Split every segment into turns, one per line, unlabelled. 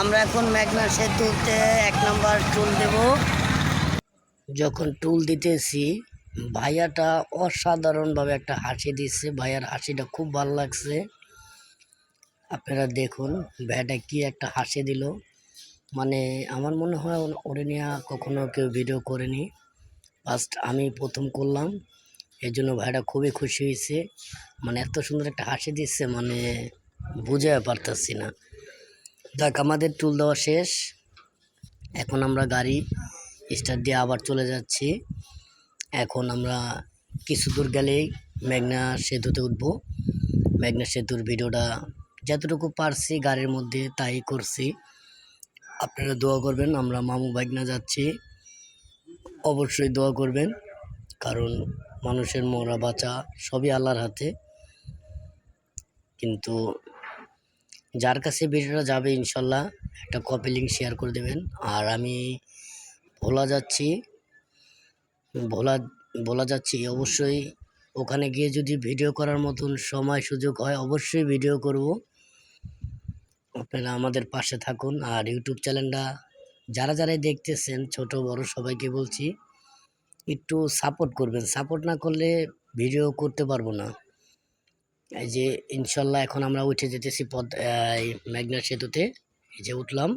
আমরা এখন মেঘনা সেতুতে 1 নম্বর টুল দেব। যখন টুল দিতেছি ভাইয়াটা অসাধারণভাবে একটা হাসি দিচ্ছে। ভাইয়ার হাসিটা খুব ভালো লাগছে। আপনারা দেখুন ভাইয়াটা কি একটা হাসি দিল, মানে আমার মনে হয় ওরে নিয়ে কখনো কেউ ভিডিও করেনি, ফার্স্ট আমি প্রথম করলাম। এই জন্য ভাইয়াটা খুবই খুশি হয়েছে, মানে এত সুন্দর একটা হাসি দিচ্ছে, মানে বুঝে পারতেছি না। দেখ আমাদের টুল দেওয়া শেষ, এখন আমরা গাড়ি স্টার্ট দিয়ে আবার চলে যাচ্ছি। এখন আমরা কিছু দূর গেলেই মেঘনা সেতুতে উঠবো। মেঘনা সেতুর ভিডিওটা যতটুকু পারছি গাড়ির মধ্যে তাই করছি। আপনারা দোয়া করবেন, আমরা মামু মেঘনা যাচ্ছি, অবশ্যই দোয়া করবেন, কারণ মানুষের মরা বাঁচা সবই আল্লাহর হাতে। কিন্তু যার কাছে ভিডিওটা যাবে ইনশাল্লাহ একটা কপি লিঙ্ক শেয়ার করে দেবেন। আর আমি ভোলা যাচ্ছি, ভোলা যাচ্ছি অবশ্যই ওখানে গিয়ে যদি ভিডিও করার মতন সময় সুযোগ হয় অবশ্যই ভিডিও করব। আপনারা আমাদের পাশে থাকুন। আর ইউটিউব চ্যানেলটা যারাই দেখতেছেন ছোট বড় সবাইকে বলছি একটু সাপোর্ট করবেন, সাপোর্ট না করলে ভিডিও করতে পারবো না। এই যে ইনশাল্লাহ এখন আমরা উঠে যেতেছি মেঘনা সেতুতে, এই যে উঠলাম।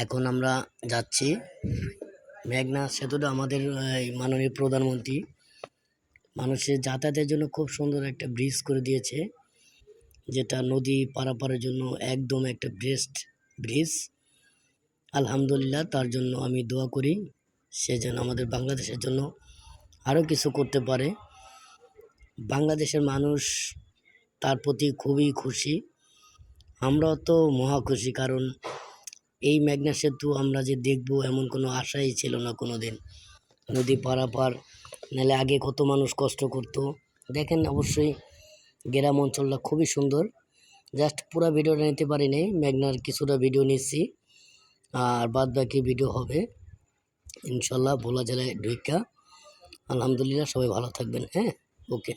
এখন আমরা যাচ্ছি মেঘনা সেতুটা আমাদের মাননীয় প্রধানমন্ত্রী মানুষের যাতায়াতের জন্য খুব সুন্দর একটা ব্রিজ করে দিয়েছে, যেটা নদী পারাপারের জন্য একদম একটা বেস্ট ব্রিজ। আলহামদুলিল্লাহ, তার জন্য আমি দোয়া করি সে যেন আমাদের বাংলাদেশের জন্য আরও কিছু করতে পারে। বাংলাদেশের মানুষ তার প্রতি খুবই খুশি, আমরাও তো মহা খুশি, কারণ এই মেঘনা সেতু আমরা যে দেখব এমন কোনো আশাই ছিল না কোনো দিন। নদী পারাপার নাহলে আগে কত মানুষ কষ্ট করতো। দেখেন অবশ্যই গ্রাম অঞ্চলটা খুবই সুন্দর। জাস্ট পুরো ভিডিওটা নিতে পারিনি, মেঘনার কিছুটা ভিডিও নিচ্ছি, আর বাদ বাকি ভিডিও হবে ইনশাল্লাহ ভোলা জেলায় ঢুইকা। আলহামদুলিল্লাহ, সবাই ভালো থাকবেন। হ্যাঁ, ওকে।